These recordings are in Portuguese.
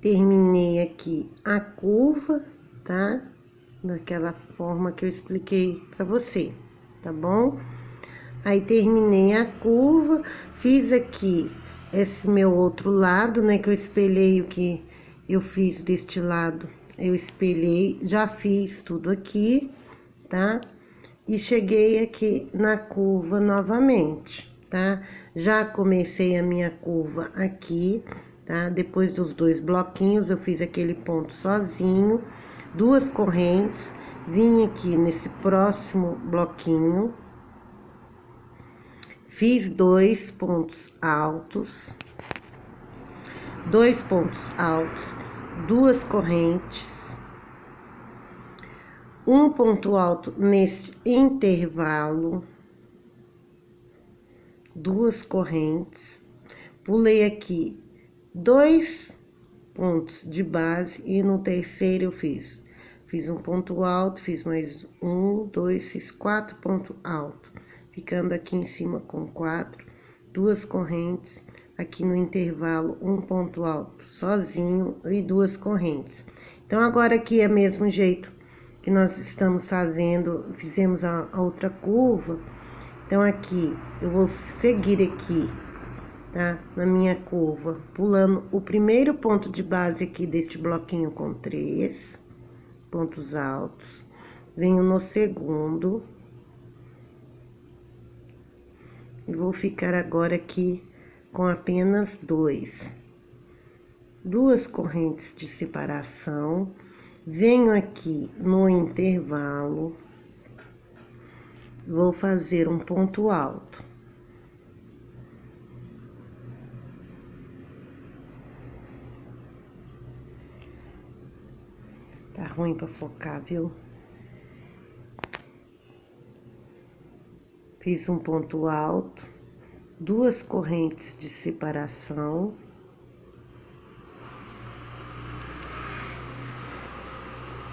terminei aqui a curva, tá? Daquela forma que eu expliquei pra você, tá bom? Aí, terminei a curva, fiz aqui esse meu outro lado, né? Que eu espelhei o que eu fiz deste lado. Eu espelhei, já fiz tudo aqui, tá? E cheguei aqui na curva novamente, tá? Já comecei a minha curva aqui, tá? Depois dos 2 bloquinhos, eu fiz aquele ponto sozinho, 2 correntes, vim aqui nesse próximo bloquinho, fiz 2 pontos altos, 2 pontos altos, 2 correntes, um ponto alto nesse intervalo, 2 correntes, pulei aqui 2 pontos de base e no terceiro eu fiz um ponto alto, fiz mais 1, 2, fiz 4 pontos altos, ficando aqui em cima com 4, 2 correntes, aqui no intervalo um ponto alto sozinho e 2 correntes. Então, agora aqui é mesmo jeito que nós estamos fazendo, fizemos a outra curva. Então, aqui, eu vou seguir aqui, tá? Na minha curva, pulando o primeiro ponto de base aqui deste bloquinho com 3 pontos altos. Venho no segundo. E vou ficar agora aqui com apenas 2 correntes de separação. Venho aqui no intervalo. Vou fazer um ponto alto. Tá ruim pra focar, viu? Fiz um ponto alto, 2 correntes de separação.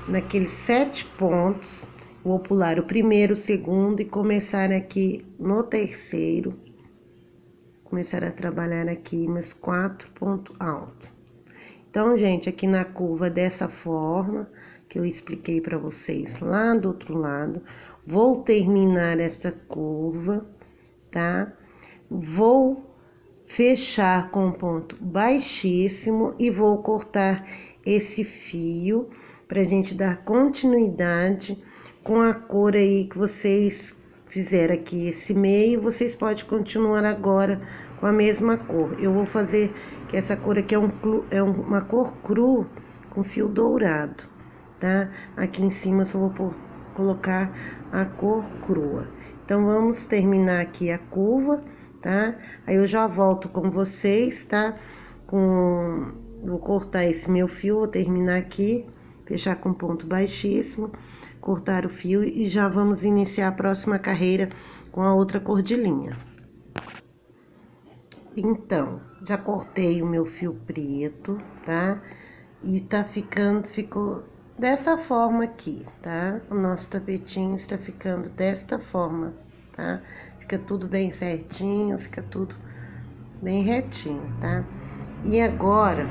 Naqueles 7 pontos, vou pular o primeiro, o segundo e começar aqui no terceiro. Começar a trabalhar aqui meus 4 pontos altos. Então, gente, aqui na curva dessa forma, que eu expliquei pra vocês lá do outro lado, vou terminar esta curva, tá? Vou fechar com um ponto baixíssimo e vou cortar esse fio pra gente dar continuidade com a cor aí que vocês fizeram aqui, esse meio, vocês podem continuar agora com a mesma cor. Eu vou fazer que essa cor aqui é uma cor cru com fio dourado, tá? Aqui em cima eu só vou colocar a cor crua. Então, vamos terminar aqui a curva, tá? Aí eu já volto com vocês, tá? Vou cortar esse meu fio, vou terminar aqui, fechar com ponto baixíssimo, cortar o fio e já vamos iniciar a próxima carreira com a outra cor de linha. Então, já cortei o meu fio preto, tá? E ficou dessa forma aqui, tá? O nosso tapetinho está ficando desta forma, tá? Fica tudo bem certinho, fica tudo bem retinho, tá? E agora,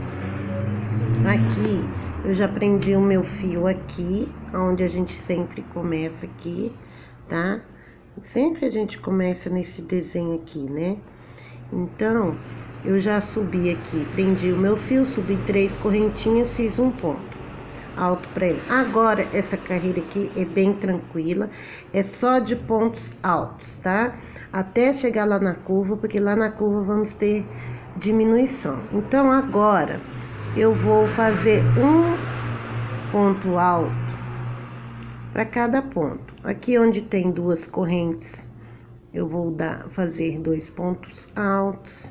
aqui, eu já prendi o meu fio aqui, onde a gente sempre começa aqui, tá? Sempre a gente começa nesse desenho aqui, né? Então, eu já subi aqui, prendi o meu fio, subi 3 correntinhas, fiz um ponto alto pra ele. Agora, essa carreira aqui é bem tranquila, é só de pontos altos, tá? Até chegar lá na curva, porque lá na curva vamos ter diminuição. Então, agora, eu vou fazer um ponto alto para cada ponto. Aqui onde tem 2 correntes, eu vou fazer 2 pontos altos,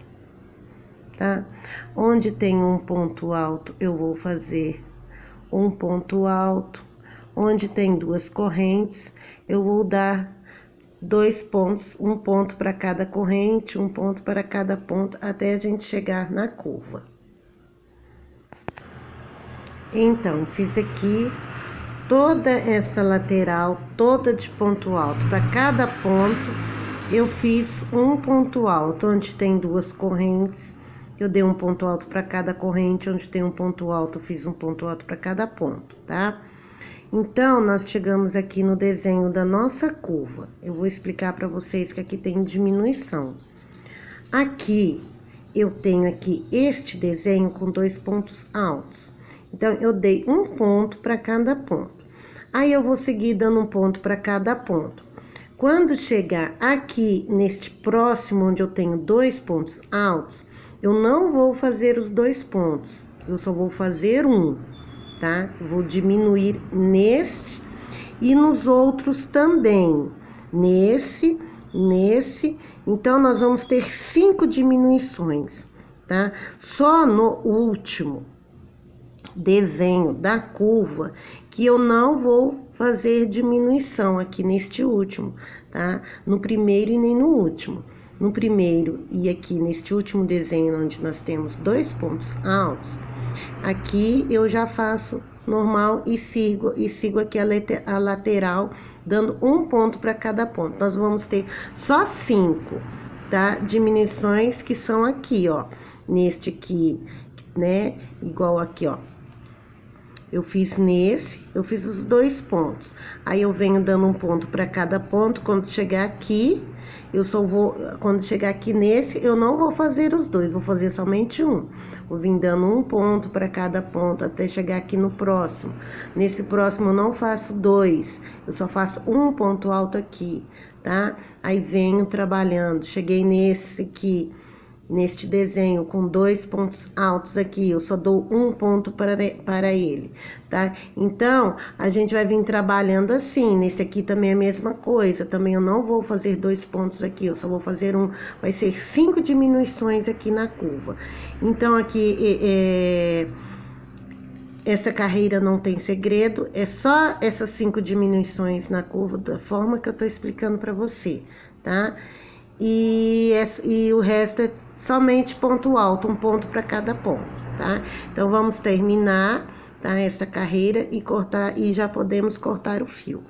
tá? Onde tem um ponto alto, eu vou fazer um ponto alto. Onde tem 2 correntes, eu vou dar 2 pontos, um ponto para cada corrente, um ponto para cada ponto, até a gente chegar na curva. Então, fiz aqui toda essa lateral, toda de ponto alto. Para cada ponto, eu fiz um ponto alto, onde tem 2 correntes, eu dei um ponto alto para cada corrente, onde tem um ponto alto, eu fiz um ponto alto para cada ponto, tá? Então, nós chegamos aqui no desenho da nossa curva. Eu vou explicar para vocês que aqui tem diminuição. Aqui, eu tenho aqui este desenho com 2 pontos altos. Então, eu dei um ponto para cada ponto. Aí, eu vou seguir dando um ponto para cada ponto. Quando chegar aqui, neste próximo, onde eu tenho 2 pontos altos, eu não vou fazer os 2 pontos. Eu só vou fazer um, tá? Vou diminuir neste e nos outros também. Nesse. Então, nós vamos ter 5 diminuições, tá? Só no último desenho da curva que eu não vou fazer diminuição aqui neste último, tá? No primeiro e nem no último. No primeiro e aqui neste último desenho, onde nós temos 2 pontos altos, aqui eu já faço normal e sigo aqui a lateral, dando um ponto para cada ponto. Nós vamos ter só 5, tá? Diminuições que são aqui, ó. Neste aqui, né? Igual aqui, ó. Eu fiz os 2 pontos. Aí, eu venho dando um ponto para cada ponto. Quando chegar aqui, quando chegar aqui nesse, eu não vou fazer os 2, vou fazer somente um. Vou vir dando um ponto para cada ponto até chegar aqui no próximo. Nesse próximo, eu não faço 2, eu só faço um ponto alto aqui, tá? Aí, venho trabalhando. Cheguei nesse aqui. Neste desenho, com 2 pontos altos aqui, eu só dou um ponto para ele, tá? Então, a gente vai vir trabalhando assim. Nesse aqui também é a mesma coisa. Também eu não vou fazer 2 pontos aqui, eu só vou fazer um. Vai ser 5 diminuições aqui na curva. Então, aqui, essa carreira não tem segredo, é só essas 5 diminuições na curva, da forma que eu tô explicando para você, tá? E o resto é somente ponto alto, um ponto para cada ponto, tá? Então, vamos terminar, tá? Essa carreira e cortar, e já podemos cortar o fio.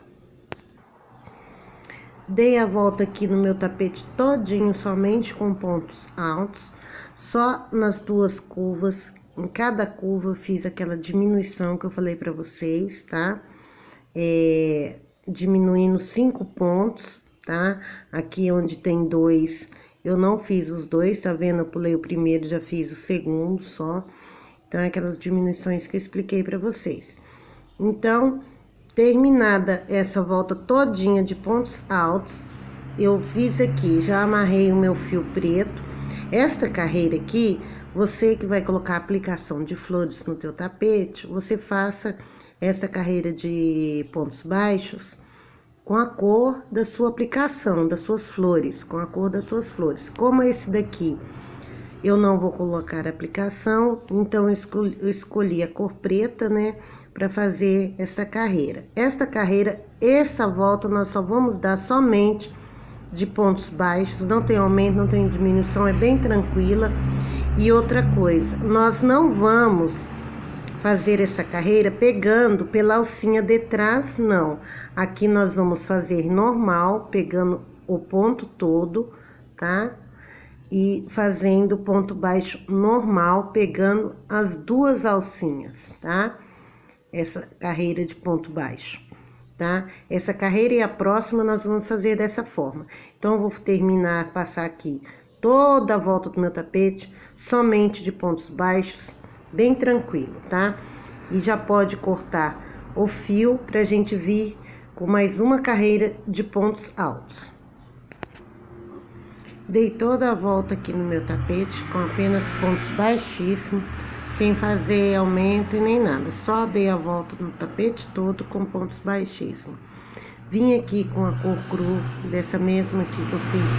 Dei a volta aqui no meu tapete todinho, somente com pontos altos, só nas 2 curvas. Em cada curva eu fiz aquela diminuição que eu falei para vocês, tá? Diminuindo 5 pontos. Tá? Aqui onde tem 2, eu não fiz os 2, tá vendo? Eu pulei o primeiro, já fiz o segundo só. Então, é aquelas diminuições que eu expliquei pra vocês. Então, terminada essa volta todinha de pontos altos, eu fiz aqui, já amarrei o meu fio preto. Esta carreira aqui, você que vai colocar a aplicação de flores no teu tapete, você faça esta carreira de pontos baixos com a cor da sua aplicação, das suas flores, com a cor das suas flores. Como esse daqui eu não vou colocar aplicação, então eu escolhi a cor preta, né, para fazer essa carreira. Essa volta nós só vamos dar somente de pontos baixos, não tem aumento, não tem diminuição, é bem tranquila. E outra coisa, nós não vamos fazer essa carreira pegando pela alcinha de trás, não. Aqui nós vamos fazer normal, pegando o ponto todo, tá? E fazendo ponto baixo normal, pegando as 2 alcinhas, tá? Essa carreira de ponto baixo, tá? Essa carreira e a próxima nós vamos fazer dessa forma. Então, eu vou terminar, passar aqui toda a volta do meu tapete, somente de pontos baixos, bem tranquilo, tá? E já pode cortar o fio pra gente vir com mais uma carreira de pontos altos. Dei toda a volta aqui no meu tapete com apenas pontos baixíssimos, sem fazer aumento e nem nada. Só dei a volta no tapete todo com pontos baixíssimos. Vim aqui com a cor cru, dessa mesma aqui que eu fiz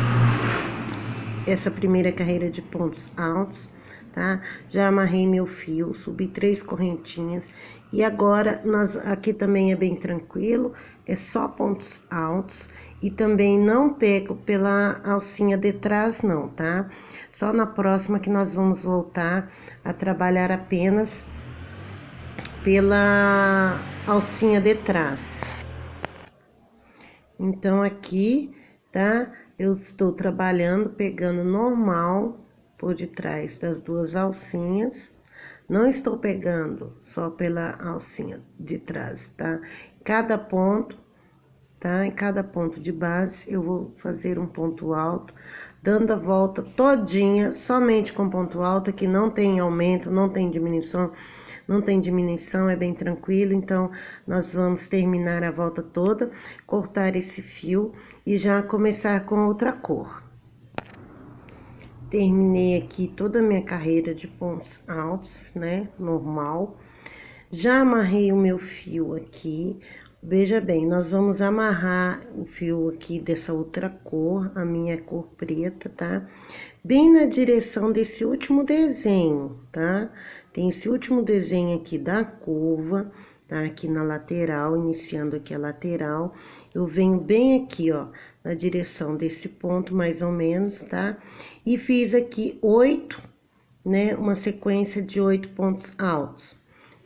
essa primeira carreira de pontos altos, tá? Já amarrei meu fio, subi 3 correntinhas. E agora, aqui também é bem tranquilo, é só pontos altos. E também não pego pela alcinha de trás, não, tá? Só na próxima que nós vamos voltar a trabalhar apenas pela alcinha de trás. Então, aqui, tá? Eu estou trabalhando, pegando normal, por detrás das duas alcinhas. Não estou pegando só pela alcinha de trás, tá? Cada ponto, tá? Em cada ponto de base, eu vou fazer um ponto alto, dando a volta todinha, somente com ponto alto, que não tem aumento, não tem diminuição. Não tem diminuição, é bem tranquilo, então nós vamos terminar a volta toda, cortar esse fio e já começar com outra cor. Terminei aqui toda a minha carreira de pontos altos, né, normal. Já amarrei o meu fio aqui, veja bem, nós vamos amarrar o fio aqui dessa outra cor, a minha cor preta, tá? Bem na direção desse último desenho, tá? Tem esse último desenho aqui da curva, tá? Aqui na lateral, iniciando aqui a lateral. Eu venho bem aqui, ó, na direção desse ponto, mais ou menos, tá? E fiz aqui 8, né? Uma sequência de 8 pontos altos.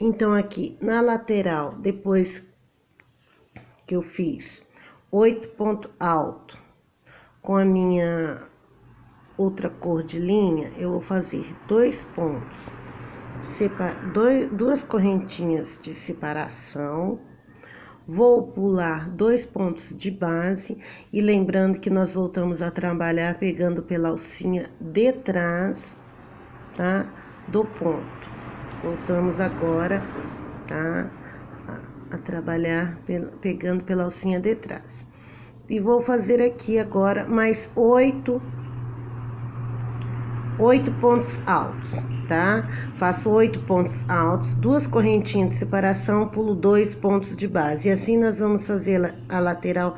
Então, aqui na lateral, depois que eu fiz 8 pontos altos com a minha outra cor de linha, eu vou fazer 2 pontos, duas correntinhas de separação, vou pular 2 pontos de base, e lembrando que nós voltamos a trabalhar pegando pela alcinha de trás, tá? Do ponto. Voltamos agora, tá? A trabalhar pegando pela alcinha de trás. E vou fazer aqui agora mais 8 pontos altos, tá? Faço 8 pontos altos, 2 correntinhas de separação, pulo 2 pontos de base. E assim nós vamos fazer a lateral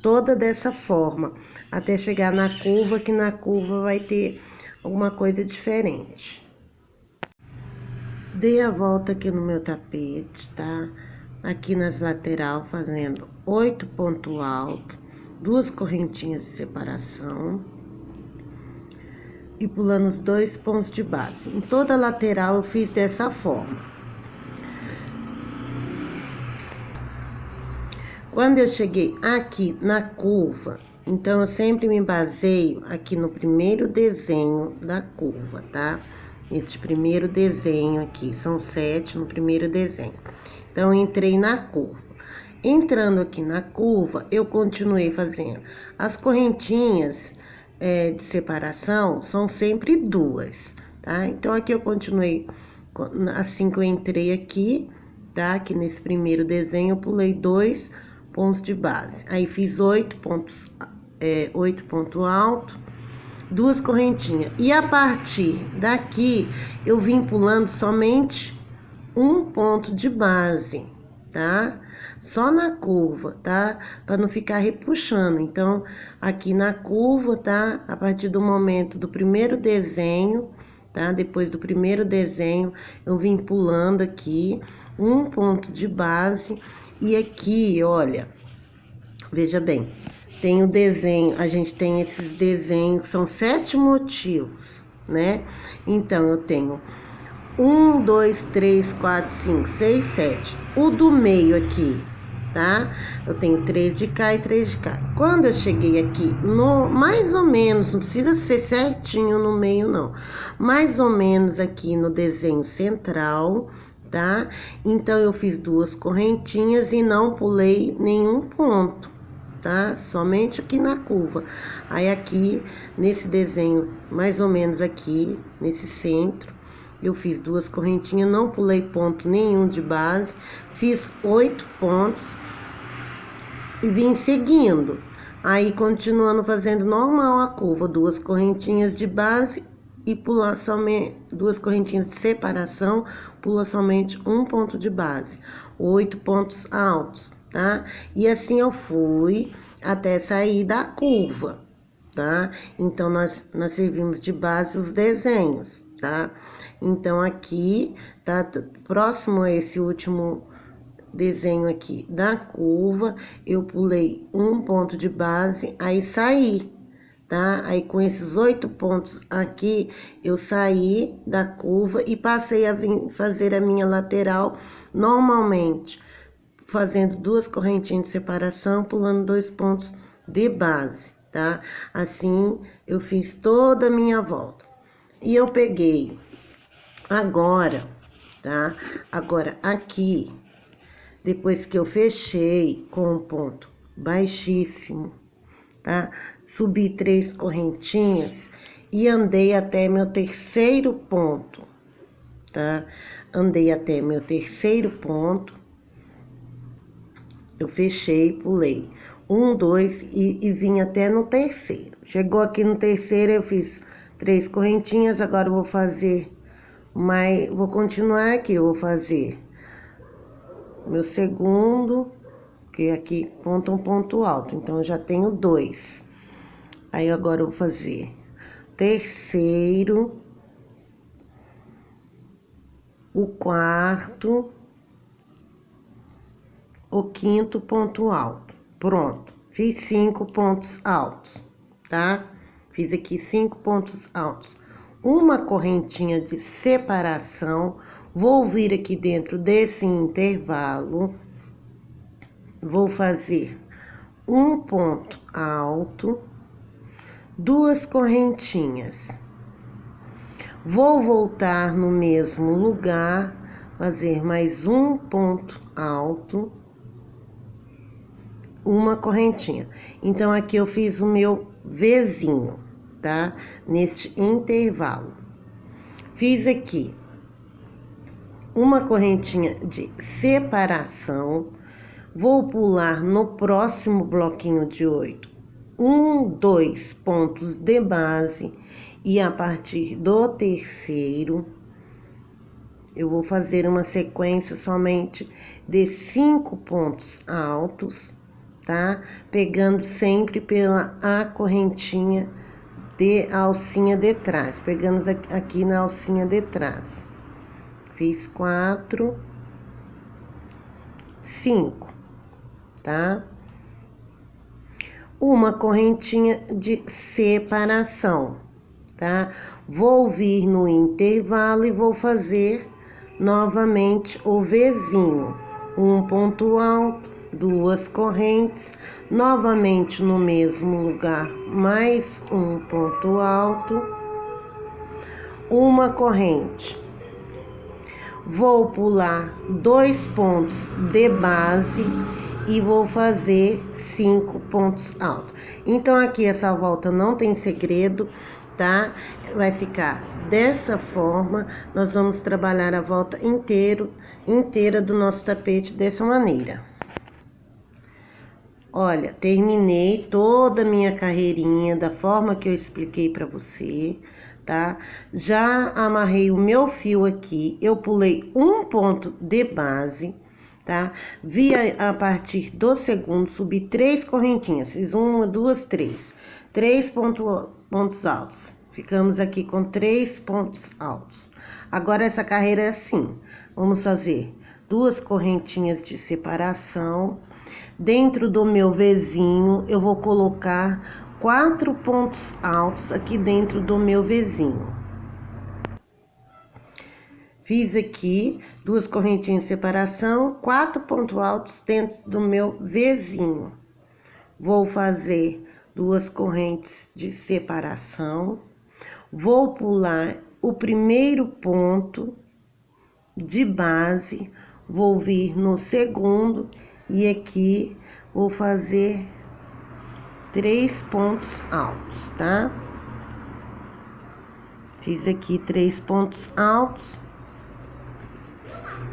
toda dessa forma, até chegar na curva, que na curva vai ter alguma coisa diferente. Dei a volta aqui no meu tapete, tá? Aqui nas lateral, fazendo 8 pontos altos, 2 correntinhas de separação e pulando os 2 pontos de base. Em toda a lateral eu fiz dessa forma. Quando eu cheguei aqui na curva, então eu sempre me baseio aqui no primeiro desenho da curva, tá? Este primeiro desenho aqui, são 7 no primeiro desenho. Então, eu entrei na curva. Entrando aqui na curva, eu continuei fazendo as correntinhas de separação, são sempre 2, tá? Então, aqui eu continuei, assim que eu entrei aqui, tá? Aqui nesse primeiro desenho, eu pulei 2 pontos de base. Aí, fiz 8 pontos altos, 2 correntinhas. E a partir daqui, eu vim pulando somente 1 ponto de base, tá? Só na curva, tá? Para não ficar repuxando. Então, aqui na curva, tá? A partir do momento do primeiro desenho, tá? Depois do primeiro desenho, eu vim pulando aqui 1 ponto de base. E aqui, olha, veja bem, tem o desenho, a gente tem esses desenhos, que são 7 motivos, né? Então, eu tenho 1, 2, 3, 4, 5, 6, 7. O do meio aqui, tá? Eu tenho 3 de cá e 3 de cá. Quando eu cheguei aqui, mais ou menos, não precisa ser certinho no meio, não. Mais ou menos aqui no desenho central, tá? Então, eu fiz 2 correntinhas e não pulei nenhum ponto, tá? Somente aqui na curva. Aí, aqui, nesse desenho, mais ou menos aqui, nesse centro, eu fiz 2 correntinhas, não pulei ponto nenhum de base, fiz 8 pontos e vim seguindo. Aí, continuando fazendo normal a curva, 2 correntinhas de base e pular somente 2 correntinhas de separação, pula somente 1 ponto de base, 8 pontos altos, tá? E assim eu fui até sair da curva, tá? Então, nós servimos de base os desenhos, tá? Então, aqui, tá próximo a esse último desenho aqui da curva, eu pulei 1 ponto de base, aí saí, tá? Aí, com esses 8 pontos aqui, eu saí da curva e passei a fazer a minha lateral normalmente, fazendo 2 correntinhas de separação, pulando 2 pontos de base, tá? Assim, eu fiz toda a minha volta. E eu peguei agora, tá? Agora, aqui, depois que eu fechei com um ponto baixíssimo, tá? Subi 3 correntinhas e andei até meu terceiro ponto, tá? Andei até meu terceiro ponto, eu fechei, pulei 1, 2 e vim até no terceiro. Chegou aqui no terceiro, eu fiz 3 correntinhas, agora eu vou fazer mais, vou continuar aqui, eu vou fazer meu segundo, que aqui ponta um ponto alto, então eu já tenho 2. Aí agora eu vou fazer terceiro, o quarto, o quinto ponto alto. Pronto, fiz 5 pontos altos, tá? Fiz aqui 5 pontos altos. Uma correntinha de separação, vou vir aqui dentro desse intervalo, vou fazer um ponto alto, 2 correntinhas. Vou voltar no mesmo lugar, fazer mais um ponto alto, uma correntinha. Então, aqui eu fiz o meu Vzinho, tá? Neste intervalo. Fiz aqui uma correntinha de separação. Vou pular no próximo bloquinho de 8. 1, 2 pontos de base. E a partir do terceiro, eu vou fazer uma sequência somente de 5 pontos altos, tá? Pegando sempre pela a correntinha de alcinha de trás, pegando aqui na alcinha de trás. Fiz 4, 5, tá? Uma correntinha de separação, tá? Vou vir no intervalo e vou fazer novamente o Vzinho. Um ponto alto, 2 correntes, novamente no mesmo lugar, mais um ponto alto, uma corrente. Vou pular 2 pontos de base e vou fazer 5 pontos altos. Então, aqui essa volta não tem segredo, tá? Vai ficar dessa forma. Nós vamos trabalhar a volta inteira do nosso tapete dessa maneira. Olha, terminei toda a minha carreirinha da forma que eu expliquei para você, tá? Já amarrei o meu fio aqui, eu pulei um ponto de base, tá? Vi a partir do segundo, subi 3 correntinhas, fiz 1, 2, 3. 3 pontos altos. Ficamos aqui com 3 pontos altos. Agora, essa carreira é assim. Vamos fazer 2 correntinhas de separação. Dentro do meu Vzinho, eu vou colocar 4 pontos altos aqui dentro do meu Vzinho. Fiz aqui 2 correntinhas de separação, 4 pontos altos dentro do meu Vzinho. Vou fazer 2 correntes de separação. Vou pular o primeiro ponto de base, vou vir no segundo e aqui vou fazer 3 pontos altos, tá? Fiz aqui 3 pontos altos,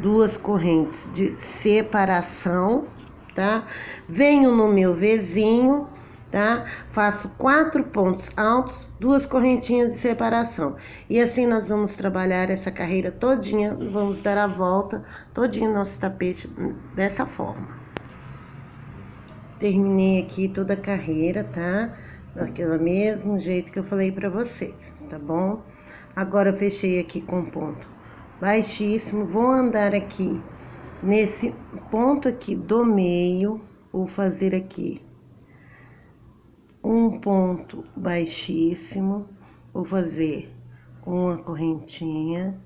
2 correntes de separação, tá? Venho no meu Vzinho, tá? Faço 4 pontos altos, 2 correntinhas de separação. E assim nós vamos trabalhar essa carreira todinha, vamos dar a volta todinha no nosso tapete dessa forma. Terminei aqui toda a carreira, tá? Daquele mesmo jeito que eu falei pra vocês, tá bom? Agora eu fechei aqui com ponto baixíssimo, vou andar aqui nesse ponto aqui do meio, vou fazer aqui um ponto baixíssimo, vou fazer uma correntinha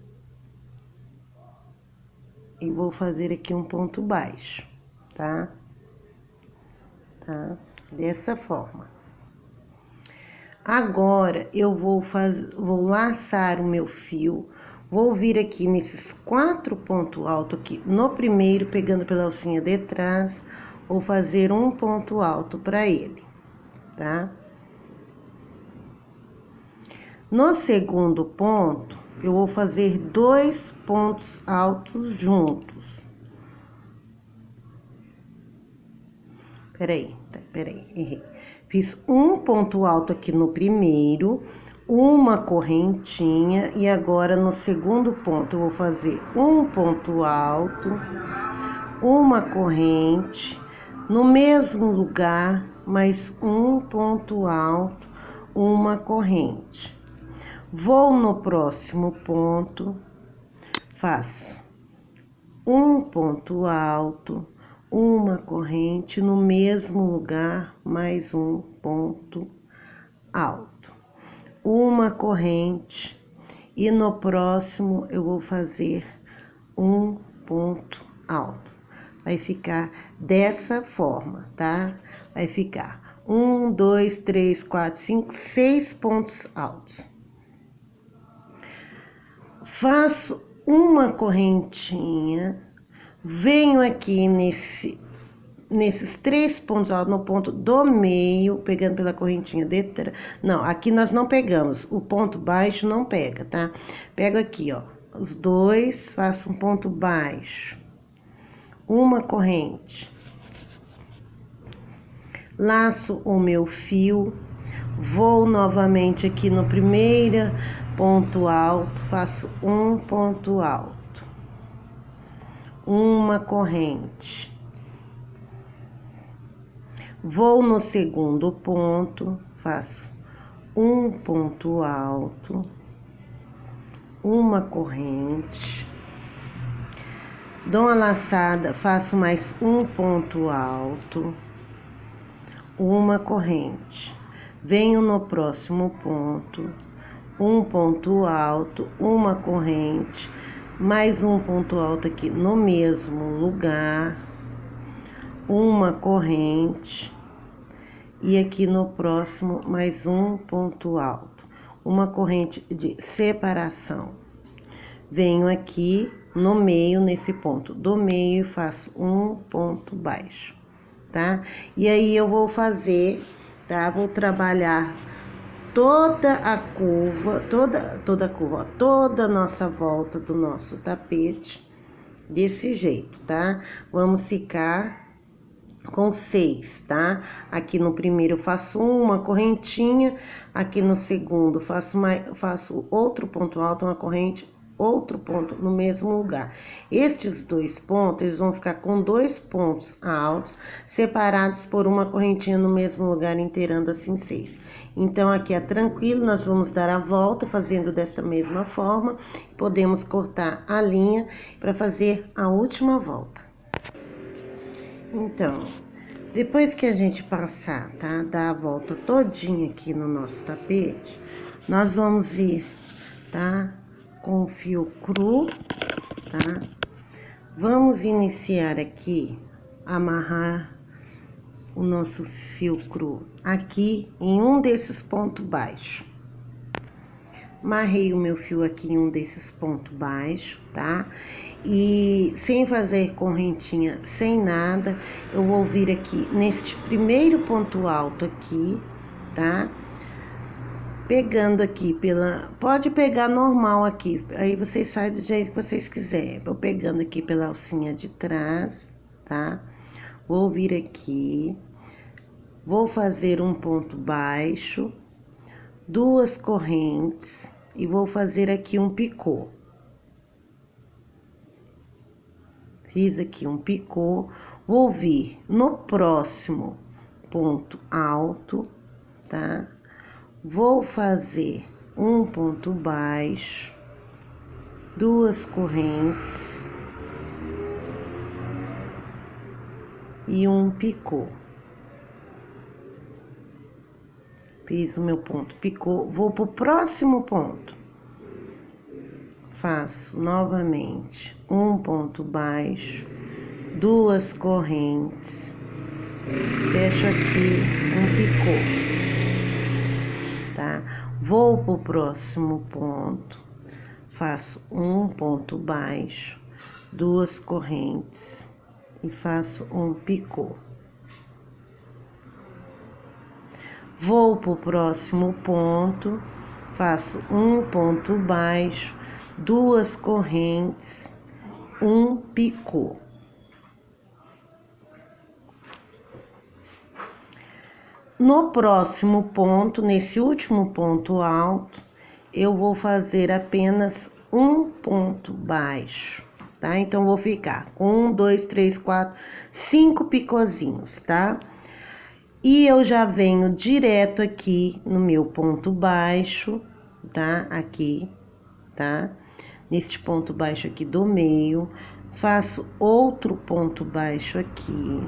e vou fazer aqui um ponto baixo, tá? Tá? Dessa forma. Agora, eu vou laçar o meu fio, vou vir aqui nesses 4 pontos altos aqui, no primeiro, pegando pela alcinha de trás, vou fazer um ponto alto para ele, tá? No segundo ponto, eu vou fazer 2 pontos altos juntos. Peraí, errei. Fiz um ponto alto aqui no primeiro, uma correntinha, e agora no segundo ponto eu vou fazer um ponto alto, uma corrente, no mesmo lugar, mais um ponto alto, uma corrente. Vou no próximo ponto, faço um ponto alto, uma corrente no mesmo lugar, mais um ponto alto, uma corrente, e no próximo eu vou fazer um ponto alto. Vai ficar dessa forma, tá? Vai ficar 1, 2, 3, 4, 5, 6 pontos altos. Faço uma correntinha, venho aqui nesses 3 pontos altos, no ponto do meio, pegando pela correntinha de trás. Não, aqui nós não pegamos, o ponto baixo não pega, tá? Pego aqui, ó, os dois, faço um ponto baixo, uma corrente, laço o meu fio, vou novamente aqui no primeiro ponto alto, faço um ponto alto, uma corrente, vou no segundo ponto, faço um ponto alto, uma corrente, dou uma laçada, faço mais um ponto alto, uma corrente, venho no próximo ponto, um ponto alto, uma corrente, mais um ponto alto aqui no mesmo lugar, uma corrente, e aqui no próximo mais um ponto alto, uma corrente de separação. Venho aqui no meio, nesse ponto do meio, e faço um ponto baixo, tá? E aí eu vou fazer, tá? Vou trabalhar toda a curva, toda a nossa volta do nosso tapete, desse jeito, tá? Vamos ficar com 6, tá? Aqui no primeiro eu faço uma correntinha, aqui no segundo faço outro ponto alto, uma corrente, outro ponto no mesmo lugar. Estes 2 pontos, eles vão ficar com 2 pontos altos, separados por uma correntinha no mesmo lugar, inteirando assim 6. Então, aqui é tranquilo, nós vamos dar a volta, fazendo dessa mesma forma. Podemos cortar a linha para fazer a última volta. Então, depois que a gente passar, tá? Dar a volta todinha aqui no nosso tapete, nós vamos vir, tá? Com o fio cru, tá? Vamos iniciar aqui, amarrar o nosso fio cru aqui em um desses pontos baixos. Amarrei o meu fio aqui em um desses pontos baixos, tá? E sem fazer correntinha, sem nada, eu vou vir aqui neste primeiro ponto alto aqui, tá? Pegando aqui pode pegar normal aqui, aí vocês fazem do jeito que vocês quiserem. Vou pegando aqui pela alcinha de trás, tá? Vou vir aqui, vou fazer um ponto baixo, 2 correntes e vou fazer aqui um picô. Fiz aqui um picô, vou vir no próximo ponto alto, tá? Vou fazer um ponto baixo, 2 correntes e um picô. Fiz o meu ponto picô, vou pro próximo ponto. Faço novamente um ponto baixo, 2 correntes, fecho aqui um picô. Vou pro próximo ponto, faço um ponto baixo, 2 correntes e faço um picô. Vou pro próximo ponto, faço um ponto baixo, 2 correntes, um picô. No próximo ponto, nesse último ponto alto, eu vou fazer apenas um ponto baixo, tá? Então, vou ficar com 1, 2, 3, 4, 5 picôzinhos, tá? E eu já venho direto aqui no meu ponto baixo, tá? Aqui, tá? Neste ponto baixo aqui do meio, faço outro ponto baixo aqui.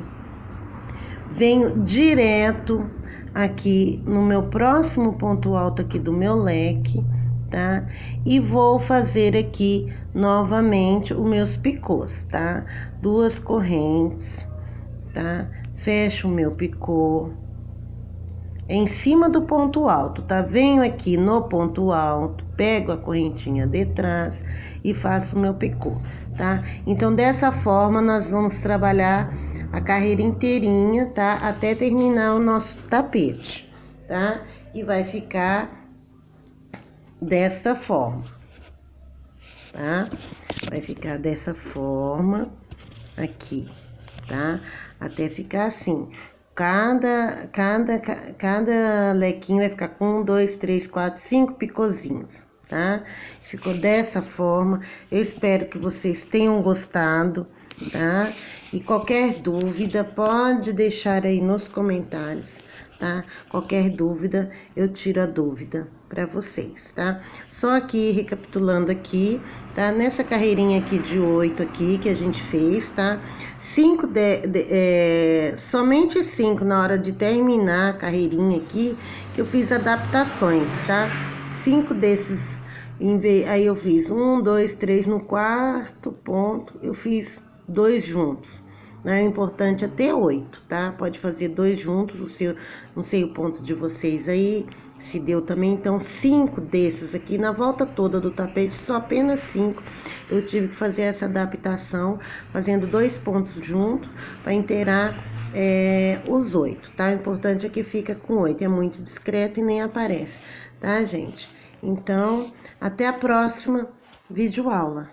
Venho direto aqui no meu próximo ponto alto aqui do meu leque, tá? E vou fazer aqui novamente os meus picôs, tá? 2 correntes, tá? Fecho o meu picô em cima do ponto alto, tá? Venho aqui no ponto alto, pego a correntinha de trás e faço o meu picô, tá? Então, dessa forma, nós vamos trabalhar a carreira inteirinha, tá? Até terminar o nosso tapete, tá? E vai ficar dessa forma, tá? Vai ficar dessa forma aqui, tá? Até ficar assim. Cada lequinho vai ficar com 1, 2, 3, 4, 5 picôzinhos, tá? Ficou dessa forma. Eu espero que vocês tenham gostado, tá? E qualquer dúvida, pode deixar aí nos comentários, tá? Qualquer dúvida, eu tiro a dúvida para vocês, tá? Só aqui, recapitulando aqui, tá? Nessa carreirinha aqui de 8 aqui, que a gente fez, tá? Somente 5 na hora de terminar a carreirinha aqui, que eu fiz adaptações, tá? 5 desses, aí eu fiz 1, 2, 3, no quarto ponto, eu fiz 2 juntos. Né? O importante é ter 8, tá? Pode fazer 2 juntos, não sei o ponto de vocês aí, se deu também. Então, 5 desses aqui, na volta toda do tapete, só apenas 5. Eu tive que fazer essa adaptação, fazendo 2 pontos juntos, para inteirar os 8, tá? O importante é que fica com 8, é muito discreto e nem aparece, tá, gente? Então, até a próxima videoaula.